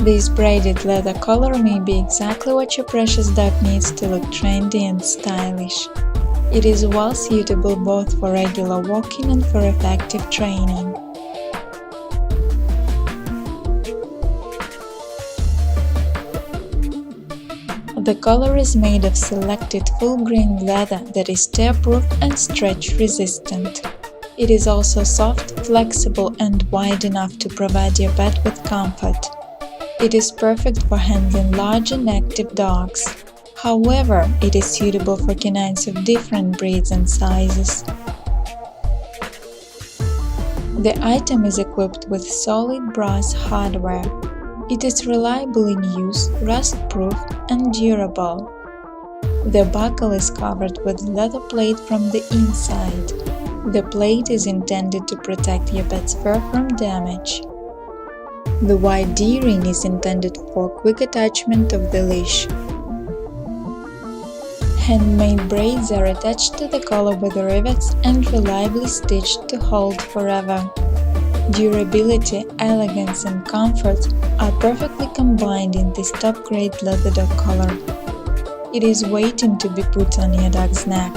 This braided leather collar may be exactly what your precious dog needs to look trendy and stylish. It is well suitable both for regular walking and for effective training. The collar is made of selected full-grain leather that is tear-proof and stretch-resistant. It is also soft, flexible, and wide enough to provide your pet with comfort. It is perfect for handling large and active dogs. However, it is suitable for canines of different breeds and sizes. The item is equipped with solid brass hardware. It is reliable in use, rust-proof, and durable. The buckle is covered with leather plate from the inside. The plate is intended to protect your pet's fur from damage. The white D-ring is intended for quick attachment of the leash. Handmade braids are attached to the collar with rivets and reliably stitched to hold forever. Durability, elegance, and comfort are perfectly combined in this top-grade leather dog collar. It is waiting to be put on your dog's neck.